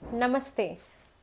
नमस्ते।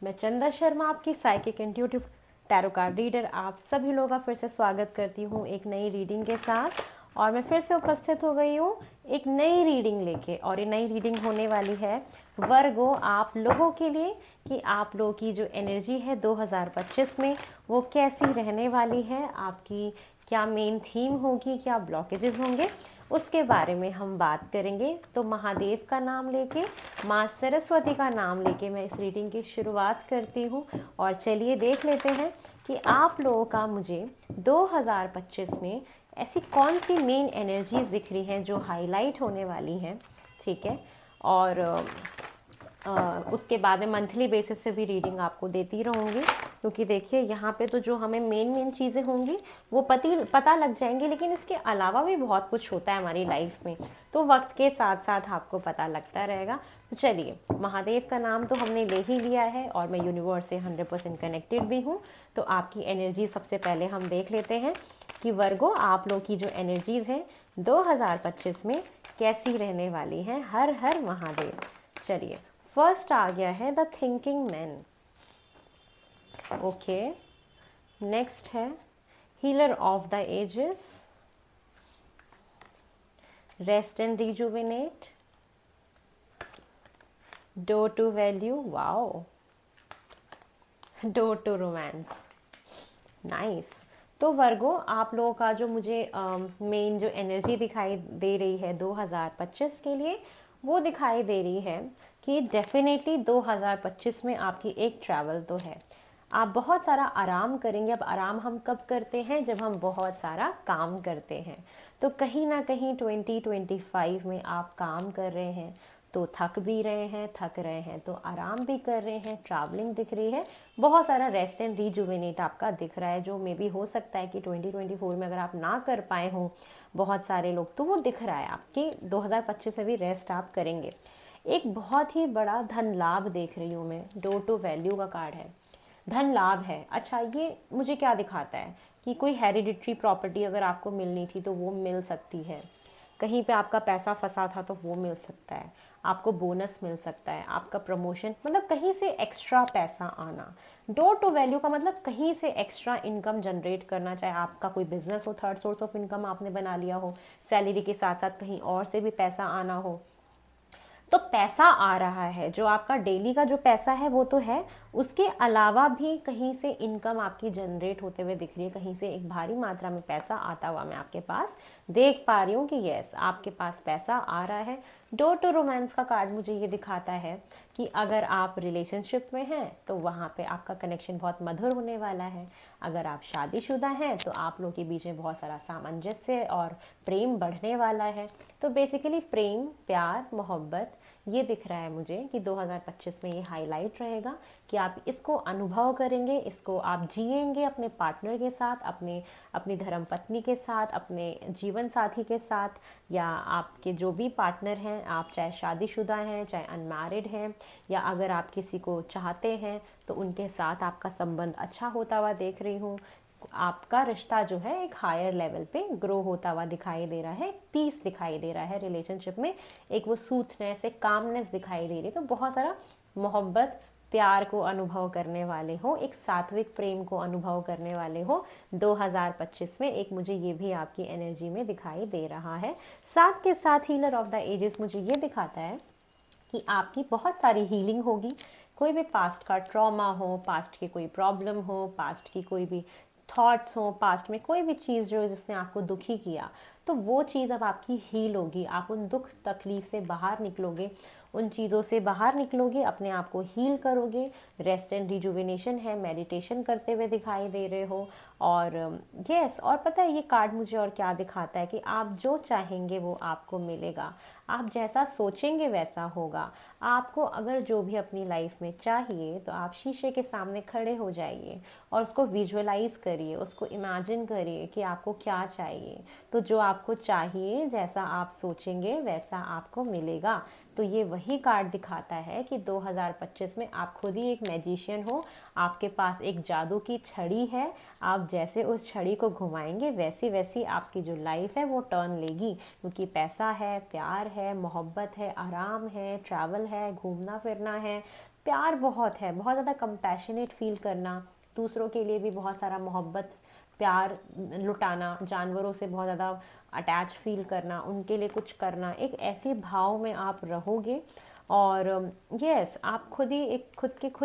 मैं चंदा शर्मा, आपकी psychic intuitive tarot card reader, आप सभी लोगों का फिर से स्वागत करती हूँ एक नई रीडिंग के साथ। और मैं फिर से उपस्थित हो गई हूँ एक नई रीडिंग लेके, और ये नई रीडिंग होने वाली है वर्गो आप लोगों के लिए कि आप लोगों की जो एनर्जी है 2025 में वो कैसी रहने वाली है, आपकी क्या मेन थीम होगी, क्या ब्लॉकेजेस होंगे, उसके बारे में हम बात करेंगे। तो महादेव का नाम लेके, माँ सरस्वती का नाम लेके मैं इस रीडिंग की शुरुआत करती हूँ। और चलिए देख लेते हैं कि आप लोगों का मुझे 2025 में ऐसी कौन सी मेन एनर्जीज दिख रही हैं जो हाईलाइट होने वाली हैं। ठीक है। और उसके बाद में मंथली बेसिस पे भी रीडिंग आपको देती रहूँगी, क्योंकि देखिए यहाँ पे तो जो हमें मेन चीज़ें होंगी वो पता लग जाएंगी, लेकिन इसके अलावा भी बहुत कुछ होता है हमारी लाइफ में, तो वक्त के साथ साथ आपको पता लगता रहेगा। तो चलिए, महादेव का नाम तो हमने ले ही लिया है और मैं यूनिवर्स से 100% कनेक्टेड भी हूँ। तो आपकी एनर्जी सबसे पहले हम देख लेते हैं कि वर्गो आप लोग की जो एनर्जीज़ हैं 2025 में कैसी रहने वाली हैं। हर हर महादेव। चलिए, फर्स्ट आ गया है the thinking man. Okay, next है healer of the ages, rest and rejuvenate, door to value, wow, door to romance, nice. तो वर्गो आप लोगों का जो मुझे मेन जो एनर्जी दिखाई दे रही है 2025 के लिए, वो दिखाई दे रही है कि डेफिनेटली 2025 में आपकी एक ट्रैवल तो है। आप बहुत सारा आराम करेंगे। अब आराम हम कब करते हैं? जब हम बहुत सारा काम करते हैं। तो कहीं ना कहीं 2025 में आप काम कर रहे हैं तो थक भी रहे हैं, थक रहे हैं तो आराम भी कर रहे हैं, ट्रैवलिंग दिख रही है, बहुत सारा रेस्ट एंड रिजुविनेट आपका दिख रहा है, जो मे बी हो सकता है कि 2024 में अगर आप ना कर पाए हों बहुत सारे लोग, तो वो दिख रहा है आपकी 2025 में भी रेस्ट आप करेंगे। एक बहुत ही बड़ा धन लाभ देख रही हूँ मैं, डोर टू वैल्यू का कार्ड है, धन लाभ है। अच्छा, ये मुझे क्या दिखाता है कि कोई हेरिडिटरी प्रॉपर्टी अगर आपको मिलनी थी तो वो मिल सकती है, कहीं पे आपका पैसा फंसा था तो वो मिल सकता है, आपको बोनस मिल सकता है, आपका प्रमोशन, मतलब कहीं से एक्स्ट्रा पैसा आना। डोर टू वैल्यू का मतलब कहीं से एक्स्ट्रा इनकम जनरेट करना, चाहे आपका कोई बिजनेस हो, थर्ड सोर्स ऑफ इनकम आपने बना लिया हो, सैलरी के साथ साथ कहीं और से भी पैसा आना हो, तो पैसा आ रहा है। जो आपका डेली का जो पैसा है वो तो है, उसके अलावा भी कहीं से इनकम आपकी जनरेट होते हुए दिख रही है, कहीं से एक भारी मात्रा में पैसा आता हुआ मैं आपके पास देख पा रही हूँ कि यस, आपके पास पैसा आ रहा है। डोर टू रोमांस का कार्ड मुझे ये दिखाता है कि अगर आप रिलेशनशिप में हैं तो वहाँ पे आपका कनेक्शन बहुत मधुर होने वाला है। अगर आप शादीशुदा हैं तो आप लोगों के बीच में बहुत सारा सामंजस्य और प्रेम बढ़ने वाला है। तो बेसिकली प्रेम, प्यार, मोहब्बत ये दिख रहा है मुझे कि 2025 में ये हाईलाइट रहेगा कि आप इसको अनुभव करेंगे, इसको आप जिएंगे अपने पार्टनर के साथ, अपनी धर्मपत्नी के साथ, अपने जीवन साथी के साथ, या आपके जो भी पार्टनर हैं, आप चाहे शादीशुदा हैं, चाहे अनमैरिड हैं, या अगर आप किसी को चाहते हैं तो उनके साथ आपका संबंध अच्छा होता हुआ देख रही हूँ। आपका रिश्ता जो है एक हायर लेवल पे ग्रो होता हुआ दिखाई दे रहा है, पीस दिखाई दे रहा है रिलेशनशिप में, एक वो सूथनेस, एक कामनेस दिखाई दे रही है। तो बहुत सारा मोहब्बत, प्यार को अनुभव करने वाले हो, एक सात्विक प्रेम को अनुभव करने वाले हो 2025 में, एक मुझे ये भी आपकी एनर्जी में दिखाई दे रहा है। साथ के साथ हीलर ऑफ द एजेस मुझे ये दिखाता है कि आपकी बहुत सारी हीलिंग होगी। कोई भी पास्ट का ट्रॉमा हो, पास्ट की कोई प्रॉब्लम हो, पास्ट की कोई भी थॉट्स हो, पास्ट में कोई भी चीज़ जो जिसने आपको दुखी किया, तो वो चीज़ अब आपकी हील होगी। आप उन दुख तकलीफ से बाहर निकलोगे, उन चीज़ों से बाहर निकलोगे, अपने आप को हील करोगे। रेस्ट एंड रिजुविनेशन है, मेडिटेशन करते हुए दिखाई दे रहे हो। और यस, और पता है ये कार्ड मुझे और क्या दिखाता है कि आप जो चाहेंगे वो आपको मिलेगा, आप जैसा सोचेंगे वैसा होगा। आपको अगर जो भी अपनी लाइफ में चाहिए तो आप शीशे के सामने खड़े हो जाइए और उसको विजुअलाइज करिए, उसको इमेजिन करिए कि आपको क्या चाहिए। तो जो आपको चाहिए, जैसा आप सोचेंगे वैसा आपको मिलेगा। तो ये वही कार्ड दिखाता है कि 2025 में आप खुद ही एक मैजिशियन हो, आपके पास एक जादू की छड़ी है, आप जैसे उस छड़ी को घुमाएंगे वैसी वैसी आपकी जो लाइफ है वो टर्न लेगी, क्योंकि पैसा है, प्यार है, मोहब्बत है, आराम है, ट्रैवल है, घूमना फिरना है, प्यार बहुत है, बहुत ज़्यादा कंपैशनेट फील करना, दूसरों के लिए भी बहुत सारा मोहब्बत प्यार लुटाना, जानवरों से बहुत ज़्यादा अटैच फील करना, उनके लिए कुछ करना, एक ऐसे भाव में आप रहोगे। और यस, आप खुद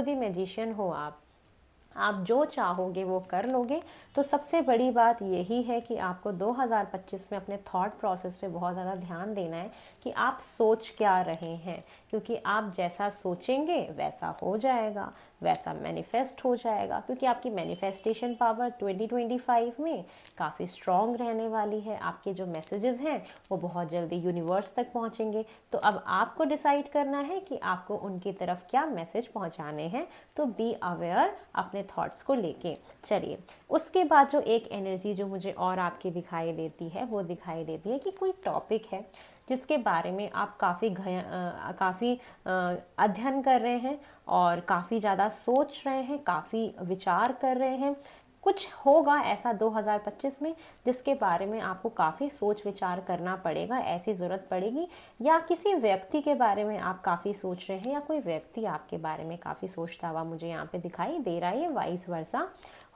ही मैजिशियन हो। आप जो चाहोगे वो कर लोगे। तो सबसे बड़ी बात यही है कि आपको 2025 में अपने थॉट प्रोसेस पे बहुत ज़्यादा ध्यान देना है कि आप सोच क्या रहे हैं, क्योंकि आप जैसा सोचेंगे वैसा हो जाएगा, वैसा मैनिफेस्ट हो जाएगा, क्योंकि आपकी मैनिफेस्टेशन पावर 2025 में काफ़ी स्ट्रॉन्ग रहने वाली है। आपके जो मैसेजेस हैं वो बहुत जल्दी यूनिवर्स तक पहुंचेंगे। तो अब आपको डिसाइड करना है कि आपको उनकी तरफ क्या मैसेज पहुंचाने हैं। तो बी अवेयर अपने थॉट्स को लेके। चलिए, उसके बाद जो एक एनर्जी जो मुझे और आपकी दिखाई देती है वो दिखाई देती है कि कोई टॉपिक है जिसके बारे में आप काफ़ी अध्ययन कर रहे हैं और काफ़ी ज़्यादा सोच रहे हैं, काफ़ी विचार कर रहे हैं। कुछ होगा ऐसा 2025 में जिसके बारे में आपको काफ़ी सोच विचार करना पड़ेगा, ऐसी ज़रूरत पड़ेगी। या किसी व्यक्ति के बारे में आप काफ़ी सोच रहे हैं या कोई व्यक्ति आपके बारे में काफ़ी सोचता हुआ मुझे यहाँ पे दिखाई दे रहा है, ये वाइस वर्सा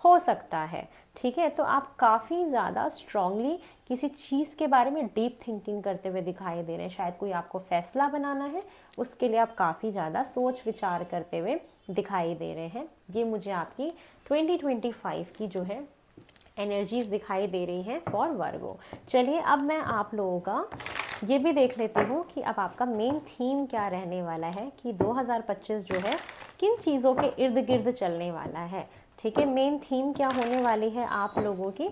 हो सकता है। ठीक है, तो आप काफ़ी ज़्यादा स्ट्रांगली किसी चीज़ के बारे में डीप थिंकिंग करते हुए दिखाई दे रहे हैं। शायद कोई आपको फैसला बनाना है, उसके लिए आप काफ़ी ज़्यादा सोच विचार करते हुए दिखाई दे रहे हैं। ये मुझे आपकी 2025 की जो है एनर्जीज दिखाई दे रही हैं फॉर वर्गो। चलिए, अब मैं आप लोगों का ये भी देख लेती हूँ कि अब आपका मेन थीम क्या रहने वाला है, कि 2025 जो है किन चीज़ों के इर्द गिर्द चलने वाला है। ठीक है, मेन थीम क्या होने वाली है आप लोगों की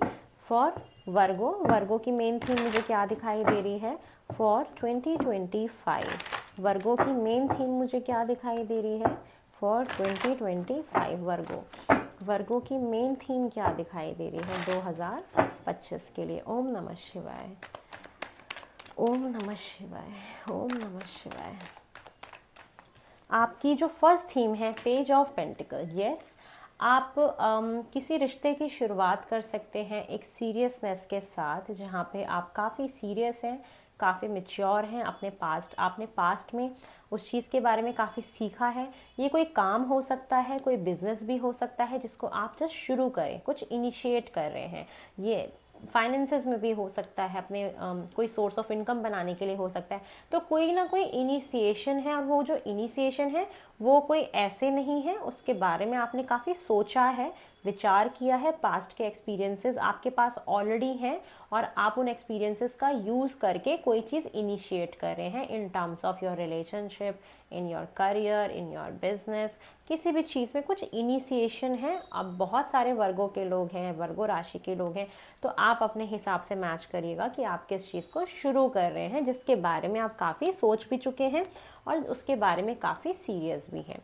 फॉर वर्गो। वर्गो की मेन थीम मुझे क्या दिखाई दे रही है फॉर 2025। वर्गो की मेन थीम मुझे क्या दिखाई दे रही है फॉर 2025 वर्गो। वर्गो की मेन थीम क्या दिखाई दे रही है 2025 के लिए। ओम नमः शिवाय, ओम नमः शिवाय, ओम नमः शिवाय। आपकी जो फर्स्ट थीम है पेज ऑफ पेंटिकल। यस, आप किसी रिश्ते की शुरुआत कर सकते हैं एक सीरियसनेस के साथ, जहाँ पे आप काफ़ी सीरियस हैं, काफ़ी मैच्योर हैं। आपने पास्ट में उस चीज़ के बारे में काफ़ी सीखा है। ये कोई काम हो सकता है, कोई बिजनेस भी हो सकता है जिसको आप जस्ट शुरू करें, कुछ इनिशिएट कर रहे हैं। ये फाइनेंसेस में भी हो सकता है, अपने कोई सोर्स ऑफ इनकम बनाने के लिए हो सकता है। तो कोई ना कोई इनिशिएशन है, और वो जो इनिशिएशन है वो कोई ऐसे नहीं है, उसके बारे में आपने काफ़ी सोचा है, विचार किया है। पास्ट के एक्सपीरियंसेस आपके पास ऑलरेडी हैं और आप उन एक्सपीरियंसेस का यूज़ करके कोई चीज़ इनिशिएट कर रहे हैं in terms of your relationship, in your career, in your business. किसी भी चीज़ में कुछ इनिशिएशन है। अब बहुत सारे वर्गों के लोग हैं, वर्गो राशि के लोग हैं, तो आप अपने हिसाब से मैच करिएगा कि आप किस चीज़ को शुरू कर रहे हैं जिसके बारे में आप काफ़ी सोच भी चुके हैं और उसके बारे में काफ़ी सीरियस भी हैं।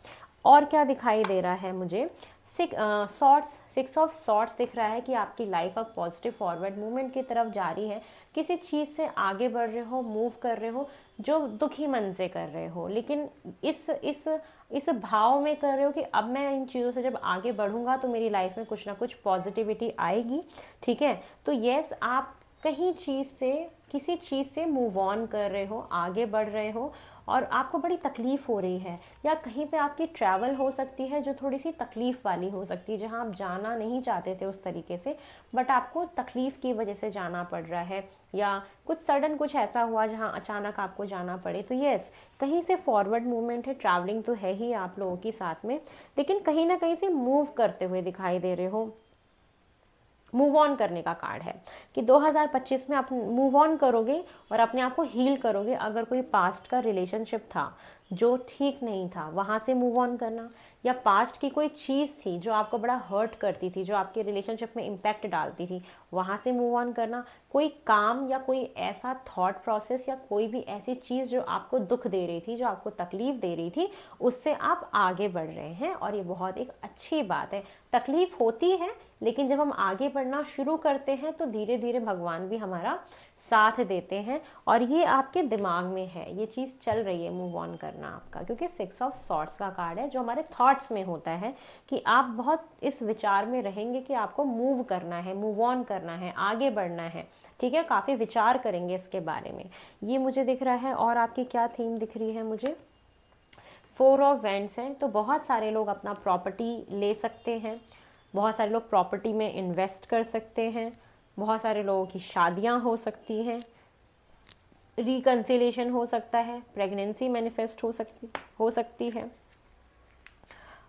और क्या दिखाई दे रहा है मुझे, सिक्स ऑफ सॉर्ट्स दिख रहा है कि आपकी लाइफ अब पॉजिटिव फॉरवर्ड मूवमेंट की तरफ जा रही है। किसी चीज़ से आगे बढ़ रहे हो, मूव कर रहे हो, जो दुखी मन से कर रहे हो, लेकिन इस भाव में कर रहे हो कि अब मैं इन चीज़ों से जब आगे बढ़ूंगा तो मेरी लाइफ में कुछ ना कुछ पॉजिटिविटी आएगी। ठीक है, तो यस, आप किसी चीज़ से मूव ऑन कर रहे हो, आगे बढ़ रहे हो और आपको बड़ी तकलीफ़ हो रही है, या कहीं पे आपकी ट्रैवल हो सकती है जो थोड़ी सी तकलीफ़ वाली हो सकती है, जहां आप जाना नहीं चाहते थे उस तरीके से, बट आपको तकलीफ़ की वजह से जाना पड़ रहा है, या कुछ सडन कुछ ऐसा हुआ जहां अचानक आपको जाना पड़े। तो यस, कहीं से फॉरवर्ड मूवमेंट है, ट्रैवलिंग तो है ही आप लोगों की साथ में, लेकिन कहीं ना कहीं से मूव करते हुए दिखाई दे रहे हो। मूव ऑन करने का कार्ड है कि 2025 में आप मूव ऑन करोगे और अपने आप को हील करोगे। अगर कोई पास्ट का रिलेशनशिप था जो ठीक नहीं था, वहाँ से मूव ऑन करना, या पास्ट की कोई चीज़ थी जो आपको बड़ा हर्ट करती थी, जो आपके रिलेशनशिप में इम्पैक्ट डालती थी, वहाँ से मूव ऑन करना। कोई काम या कोई ऐसा थॉट प्रोसेस या कोई भी ऐसी चीज़ जो आपको दुख दे रही थी, जो आपको तकलीफ दे रही थी, उससे आप आगे बढ़ रहे हैं और ये बहुत एक अच्छी बात है। तकलीफ होती है, लेकिन जब हम आगे बढ़ना शुरू करते हैं तो धीरे धीरे भगवान भी हमारा साथ देते हैं, और ये आपके दिमाग में है, ये चीज़ चल रही है मूव ऑन करना आपका, क्योंकि सिक्स ऑफ सॉर्ट्स का कार्ड है जो हमारे थॉट्स में होता है कि आप बहुत इस विचार में रहेंगे कि आपको मूव करना है, मूव ऑन करना है, आगे बढ़ना है। ठीक है, काफ़ी विचार करेंगे इसके बारे में, ये मुझे दिख रहा है। और आपकी क्या थीम दिख रही है मुझे, 4 ऑफ वैंड्स है, तो बहुत सारे लोग अपना प्रॉपर्टी ले सकते हैं, बहुत सारे लोग प्रॉपर्टी में इन्वेस्ट कर सकते हैं, बहुत सारे लोगों की शादियां हो सकती हैं, रिकन्सिलेशन हो सकता है, प्रेगनेंसी मैनिफेस्ट हो सकती है,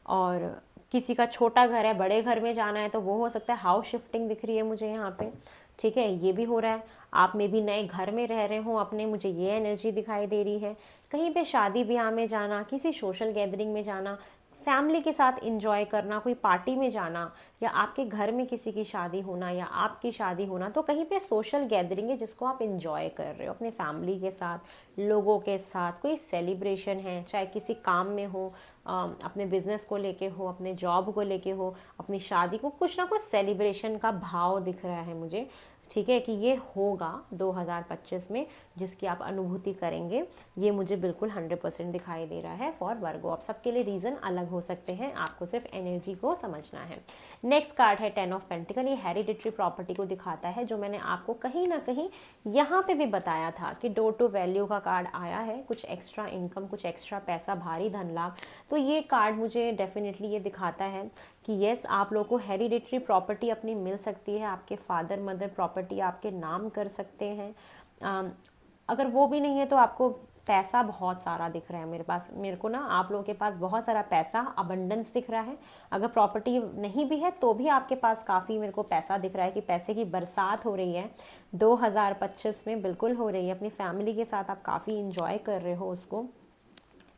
और किसी का छोटा घर है, बड़े घर में जाना है तो वो हो सकता है। हाउस शिफ्टिंग दिख रही है मुझे यहाँ पे, ठीक है, ये भी हो रहा है। आप में भी नए घर में रह रहे हो अपने, मुझे ये एनर्जी दिखाई दे रही है। कहीं पे शादी ब्याह में जाना, किसी सोशल गैदरिंग में जाना, फैमिली के साथ इंजॉय करना, कोई पार्टी में जाना, या आपके घर में किसी की शादी होना या आपकी शादी होना, तो कहीं पे सोशल गैदरिंग है जिसको आप इंजॉय कर रहे हो अपने फैमिली के साथ, लोगों के साथ। कोई सेलिब्रेशन है, चाहे किसी काम में हो, अपने बिजनेस को लेके हो, अपने जॉब को लेके हो, अपनी शादी को, कुछ ना कुछ सेलिब्रेशन का भाव दिख रहा है मुझे, ठीक है, कि ये होगा 2025 में, जिसकी आप अनुभूति करेंगे। ये मुझे बिल्कुल 100% दिखाई दे रहा है फॉर वर्गो। आप सबके लिए रीज़न अलग हो सकते हैं, आपको सिर्फ एनर्जी को समझना है। नेक्स्ट कार्ड है 10 ऑफ पेंटिकल। ये हेरिडिटरी प्रॉपर्टी को दिखाता है, जो मैंने आपको कहीं ना कहीं यहाँ पे भी बताया था कि डोर टू वैल्यू का कार्ड आया है, कुछ एक्स्ट्रा इनकम, कुछ एक्स्ट्रा पैसा, भारी धन लाभ। तो ये कार्ड मुझे डेफिनेटली ये दिखाता है कि यस, आप लोगों को हेरिडिटरी प्रॉपर्टी अपनी मिल सकती है, आपके फादर मदर प्रॉपर्टी आपके नाम कर सकते हैं। अगर वो भी नहीं है तो आपको पैसा बहुत सारा दिख रहा है मेरे को ना, आप लोगों के पास बहुत सारा पैसा, अबंडेंस दिख रहा है। अगर प्रॉपर्टी नहीं भी है तो भी आपके पास काफ़ी मेरे को पैसा दिख रहा है, कि पैसे की बरसात हो रही है 2025 में, बिल्कुल हो रही है। अपनी फैमिली के साथ आप काफ़ी इंजॉय कर रहे हो उसको,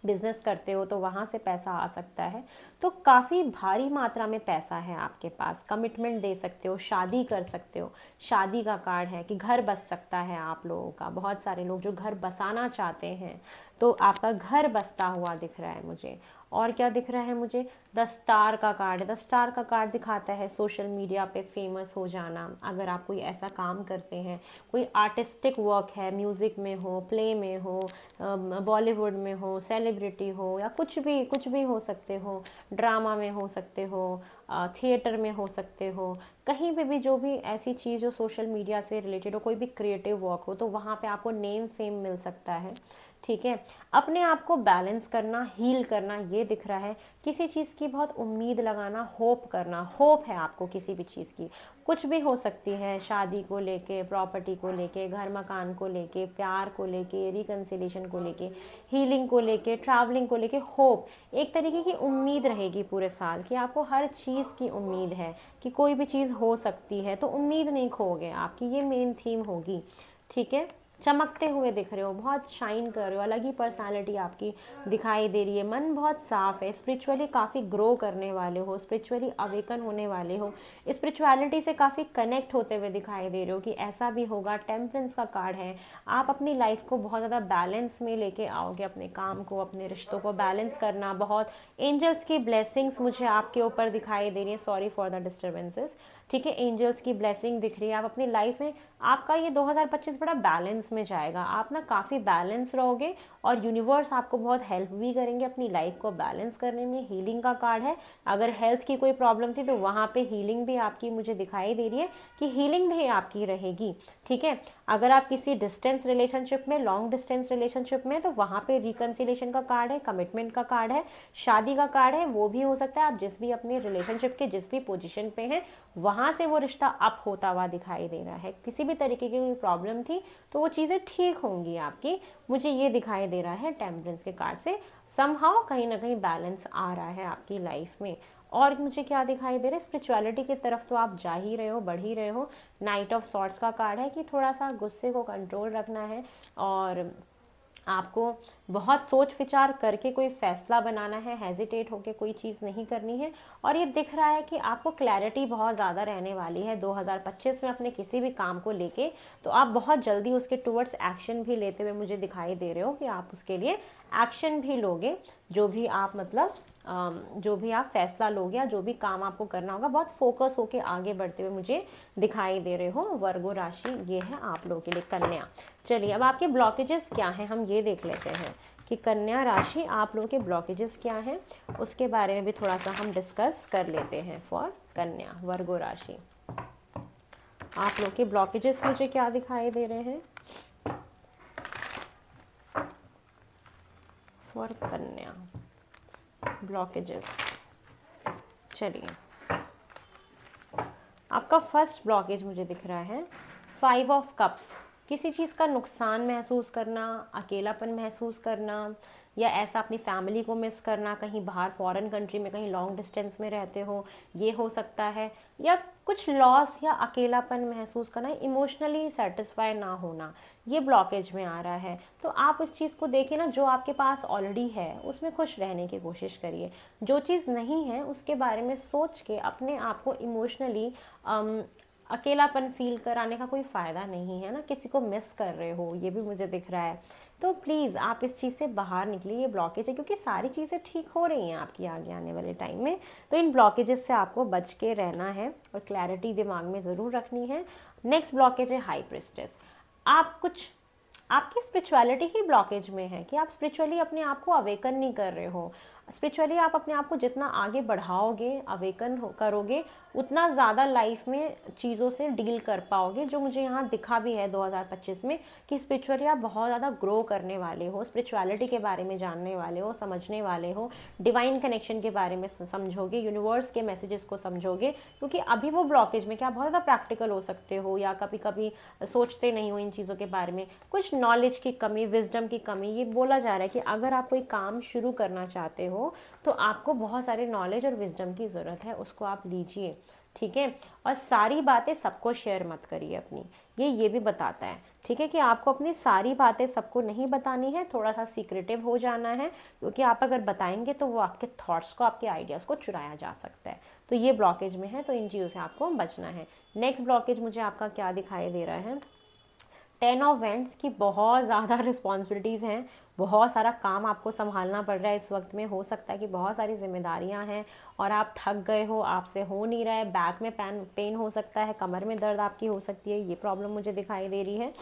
बिजनेस करते हो तो वहाँ से पैसा आ सकता है। तो काफ़ी भारी मात्रा में पैसा है आपके पास, कमिटमेंट दे सकते हो, शादी कर सकते हो। शादी का कार्ड है कि घर बस सकता है आप लोगों का, बहुत सारे लोग जो घर बसाना चाहते हैं, तो आपका घर बसता हुआ दिख रहा है मुझे। और क्या दिख रहा है मुझे, द स्टार का कार्ड है। द स्टार का कार्ड दिखाता है सोशल मीडिया पे फेमस हो जाना। अगर आप कोई ऐसा काम करते हैं, कोई आर्टिस्टिक वर्क है, म्यूज़िक में हो, प्ले में हो, बॉलीवुड में हो, सेलिब्रिटी हो, या कुछ भी हो सकते हो, ड्रामा में हो सकते हो, थिएटर में हो सकते हो, कहीं पे भी जो भी ऐसी चीज़ जो सोशल मीडिया से रिलेटेड हो, कोई भी क्रिएटिव वर्क हो, तो वहाँ पे आपको नेम फेम मिल सकता है, ठीक है। अपने आप को बैलेंस करना, हील करना, ये दिख रहा है। किसी चीज़ की बहुत उम्मीद लगाना, होप करना, होप है आपको किसी भी चीज़ की, कुछ भी हो सकती है, शादी को लेके, प्रॉपर्टी को लेके, घर मकान को लेके, प्यार को लेके, रिकन्सिलेशन को लेके, हीलिंग को लेके, ट्रैवलिंग को लेके। होप एक तरीके की उम्मीद रहेगी पूरे साल की, आपको हर चीज़ की उम्मीद है कि कोई भी चीज़ हो सकती है, तो उम्मीद नहीं खोगे आपकी, ये मेन थीम होगी, ठीक है। चमकते हुए दिख रहे हो, बहुत शाइन कर रहे हो, अलग ही पर्सनालिटी आपकी दिखाई दे रही है। मन बहुत साफ है, स्पिरिचुअली काफ़ी ग्रो करने वाले हो, स्पिरिचुअली अवेकन होने वाले हो, स्पिरिचुअलिटी से काफ़ी कनेक्ट होते हुए दिखाई दे रहे हो कि ऐसा भी होगा। टेम्परेंस का कार्ड है, आप अपनी लाइफ को बहुत ज़्यादा बैलेंस में लेके आओगे, अपने काम को, अपने रिश्तों को बैलेंस करना। बहुत एंजल्स की ब्लेसिंग्स मुझे आपके ऊपर दिखाई दे रही है, सॉरी फॉर द डिस्टर्बेंसेस, ठीक है। एंजल्स की ब्लेसिंग दिख रही है, आप अपनी लाइफ में, आपका ये 2025 बड़ा बैलेंस में जाएगा। आप ना काफ़ी बैलेंस रहोगे, और यूनिवर्स आपको बहुत हेल्प भी करेंगे अपनी लाइफ को बैलेंस करने में। हीलिंग का कार्ड है, अगर हेल्थ की कोई प्रॉब्लम थी तो वहाँ पे हीलिंग भी आपकी मुझे दिखाई दे रही है कि हीलिंग भी आपकी रहेगी, ठीक है। अगर आप किसी डिस्टेंस रिलेशनशिप में, लॉन्ग डिस्टेंस रिलेशनशिप में, तो वहाँ पे रिकन्सिलेशन का कार्ड है, कमिटमेंट का कार्ड है, शादी का कार्ड है, वो भी हो सकता है। आप जिस भी अपने रिलेशनशिप के जिस भी पोजीशन पे हैं, वहाँ से वो रिश्ता अप होता हुआ दिखाई दे रहा है। किसी भी तरीके की कोई प्रॉब्लम थी तो वो चीज़ें ठीक होंगी आपकी, मुझे ये दिखाई दे रहा है टेम्परेंस के कार्ड से। समहाउ कहीं ना कहीं बैलेंस आ रहा है आपकी लाइफ में। और मुझे क्या दिखाई दे रहा है, स्पिरिचुअलिटी की तरफ तो आप जा ही रहे हो, बढ़ ही रहे हो। नाइट ऑफ सॉर्ट्स का कार्ड है कि थोड़ा सा गुस्से को कंट्रोल रखना है, और आपको बहुत सोच विचार करके कोई फैसला बनाना है, हेजिटेट होके कोई चीज़ नहीं करनी है। और ये दिख रहा है कि आपको क्लैरिटी बहुत ज़्यादा रहने वाली है 2025 में अपने किसी भी काम को लेके, तो आप बहुत जल्दी उसके टूवर्ड्स एक्शन भी लेते हुए मुझे दिखाई दे रहे हो कि आप उसके लिए एक्शन भी लोगे। जो भी आप मतलब जो भी आप फैसला लोगे या जो भी काम आपको करना होगा, बहुत फोकस होके आगे बढ़ते हुए मुझे दिखाई दे रहे हो। वर्गो राशि ये है आप लोगों के लिए, कन्या। चलिए अब आपके ब्लॉकेजेस क्या हैं हम ये देख लेते हैं कि कन्या राशि आप लोगों के ब्लॉकेजेस क्या हैं, उसके बारे में भी थोड़ा सा हम डिस्कस कर लेते हैं। फॉर कन्या वर्गो राशि आप लोग के ब्लॉकेजेस मुझे क्या दिखाई दे रहे हैं फॉर कन्या। ब्लॉकेजेस। चलिए, आपका फर्स्ट ब्लॉकेज मुझे दिख रहा है 5 ऑफ कप्स। किसी चीज़ का नुकसान महसूस करना, अकेलापन महसूस करना, या ऐसा अपनी फैमिली को मिस करना, कहीं बाहर फॉरेन कंट्री में कहीं लॉन्ग डिस्टेंस में रहते हो, ये हो सकता है। या कुछ लॉस या अकेलापन महसूस करना, इमोशनली सेटिस्फाई ना होना, ये ब्लॉकेज में आ रहा है। तो आप इस चीज़ को देखिए ना, जो आपके पास ऑलरेडी है उसमें खुश रहने की कोशिश करिए। जो चीज़ नहीं है उसके बारे में सोच के अपने आप को इमोशनली अकेलापन फील कराने का कोई फ़ायदा नहीं है ना। किसी को मिस कर रहे हो, ये भी मुझे दिख रहा है। तो प्लीज़ आप इस चीज़ से बाहर निकलिए। ये ब्लॉकेज है क्योंकि सारी चीज़ें ठीक हो रही हैं आपकी आगे आने वाले टाइम में। तो इन ब्लॉकेजेस से आपको बच के रहना है और क्लैरिटी दिमाग में ज़रूर रखनी है। नेक्स्ट ब्लॉकेज है हाई प्रिस्टेस। आप कुछ, आपकी स्पिरिचुअलिटी ही ब्लॉकेज में है कि आप स्पिरिचुअली अपने आप को अवेकन नहीं कर रहे हो। स्पिरिचुअली आप अपने आप को जितना आगे बढ़ाओगे, अवेकन करोगे, उतना ज़्यादा लाइफ में चीज़ों से डील कर पाओगे। जो मुझे यहाँ दिखा भी है 2025 में कि स्पिरिचुअली आप बहुत ज़्यादा ग्रो करने वाले हो, स्पिरिचुअलिटी के बारे में जानने वाले हो, समझने वाले हो, डिवाइन कनेक्शन के बारे में समझोगे, यूनिवर्स के मैसेजेस को समझोगे। क्योंकि अभी वो ब्लॉकेज में कि आप बहुत ज़्यादा प्रैक्टिकल हो सकते हो या कभी कभी सोचते नहीं हो इन चीज़ों के बारे में, कुछ नॉलेज की कमी, विजडम की कमी। ये बोला जा रहा है कि अगर आप कोई काम शुरू करना चाहते हो तो आपको बहुत सारे नॉलेज और विजडम की ज़रूरत है, उसको आप लीजिए, ठीक है। और सारी बातें सबको शेयर मत करिए अपनी, ये भी बताता है, ठीक है, कि आपको अपनी सारी बातें सबको नहीं बतानी है, थोड़ा सा सीक्रेटिव हो जाना है। क्योंकि आप अगर बताएंगे तो वो आपके थॉट्स को, आपके आइडियाज़ को चुराया जा सकता है। तो ये ब्लॉकेज में है, तो इन चीज़ों से आपको बचना है। नेक्स्ट ब्लॉकेज मुझे आपका क्या दिखाई दे रहा है, 10 ऑफ वेंट्स की बहुत ज़्यादा रिस्पॉन्सिबिलिटीज़ हैं, बहुत सारा काम आपको संभालना पड़ रहा है इस वक्त में। हो सकता है कि बहुत सारी जिम्मेदारियां हैं और आप थक गए हो, आपसे हो नहीं रहा है, बैक में पेन हो सकता है, कमर में दर्द आपकी हो सकती है, ये प्रॉब्लम मुझे दिखाई दे रही है।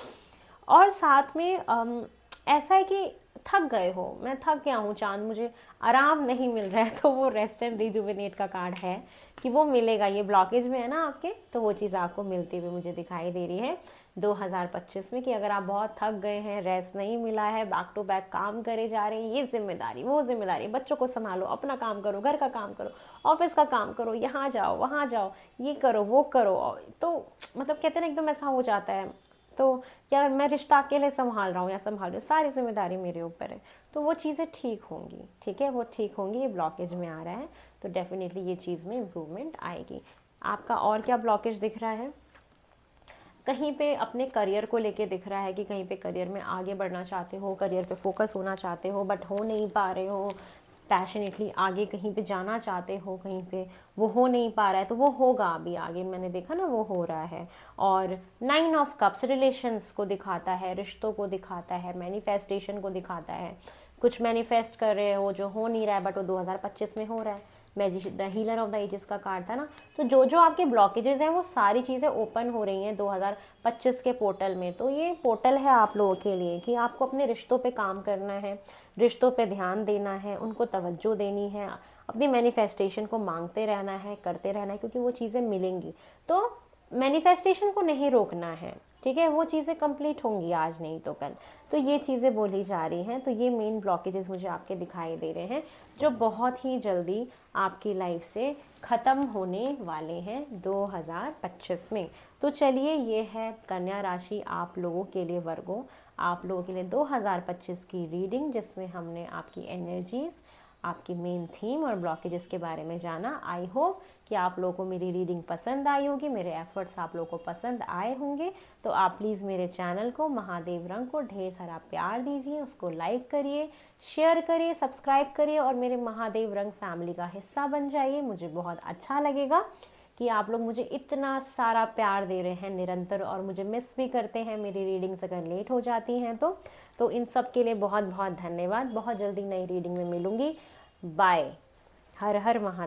और साथ में ऐसा है कि थक गए हो, मैं थक गया हूँ चांद, मुझे आराम नहीं मिल रहा है, तो वो रेस्ट एंड रिजुविनेट का कार्ड है कि वो मिलेगा। ये ब्लॉकेज में है ना आपके, तो वो चीज़ आपको मिलती हुई मुझे दिखाई दे रही है 2025 में। कि अगर आप बहुत थक गए हैं, रेस्ट नहीं मिला है, बैक टू बैक काम करे जा रहे हैं, ये जिम्मेदारी वो जिम्मेदारी, बच्चों को संभालो, अपना काम करो, घर का काम करो, ऑफिस का काम करो, यहाँ जाओ वहाँ जाओ, ये करो वो करो, तो मतलब कहते हैं ना एकदम ऐसा हो जाता है। तो यार मैं रिश्ता अकेले संभाल रहा हूँ या संभाल रही हूँ, सारी जिम्मेदारी मेरे ऊपर है। तो वो चीज़ें ठीक होंगी, ठीक है, वो ठीक होंगी। ये ब्लॉकेज में आ रहा है तो डेफिनेटली ये चीज़ में इम्प्रूवमेंट आएगी। आपका और क्या ब्लॉकेज दिख रहा है, कहीं पे अपने करियर को लेके दिख रहा है कि कहीं पे करियर में आगे बढ़ना चाहते हो, करियर पे फोकस होना चाहते हो, बट हो नहीं पा रहे हो, पैशनेटली आगे कहीं पे जाना चाहते हो, कहीं पे वो हो नहीं पा रहा है, तो वो होगा अभी आगे, मैंने देखा ना वो हो रहा है। और 9 ऑफ कप्स रिलेशंस को दिखाता है, रिश्तों को दिखाता है, मैनिफेस्टेशन को दिखाता है। कुछ मैनिफेस्ट कर रहे हो जो हो नहीं रहा है, बट वो 2025 में हो रहा है। Magician, the healer of the ages का कार्ड था ना। तो जो जो आपके ब्लॉकेजेस हैं वो सारी चीज़ें ओपन हो रही हैं 2025 के पोर्टल में। तो ये पोर्टल है आप लोगों के लिए कि आपको अपने रिश्तों पे काम करना है, रिश्तों पे ध्यान देना है, उनको तवज्जो देनी है, अपनी मैनिफेस्टेशन को मांगते रहना है, करते रहना है, क्योंकि वो चीज़ें मिलेंगी। तो मैनिफेस्टेशन को नहीं रोकना है, ठीक है, वो चीज़ें कंप्लीट होंगी आज नहीं तो कल। तो ये चीज़ें बोली जा रही हैं। तो ये मेन ब्लॉकेजेस मुझे आपके दिखाई दे रहे हैं जो बहुत ही जल्दी आपकी लाइफ से ख़त्म होने वाले हैं 2025 में। तो चलिए, ये है कन्या राशि आप लोगों के लिए, वर्गों, आप लोगों के लिए 2025 की रीडिंग, जिसमें हमने आपकी एनर्जीज़, आपकी मेन थीम और ब्लॉकेजेस के बारे में जाना। आई होप कि आप लोगों को मेरी रीडिंग पसंद आई होगी, मेरे एफर्ट्स आप लोगों को पसंद आए होंगे। तो आप प्लीज़ मेरे चैनल को, महादेव रंग को ढेर सारा प्यार दीजिए, उसको लाइक करिए, शेयर करिए, सब्सक्राइब करिए और मेरे महादेव रंग फैमिली का हिस्सा बन जाइए। मुझे बहुत अच्छा लगेगा कि आप लोग मुझे इतना सारा प्यार दे रहे हैं निरंतर, और मुझे मिस भी करते हैं मेरी रीडिंग्स अगर लेट हो जाती हैं तो इन सब के लिए बहुत बहुत धन्यवाद। बहुत जल्दी नई रीडिंग में मिलूंगी। बाय। हर हर महादेव।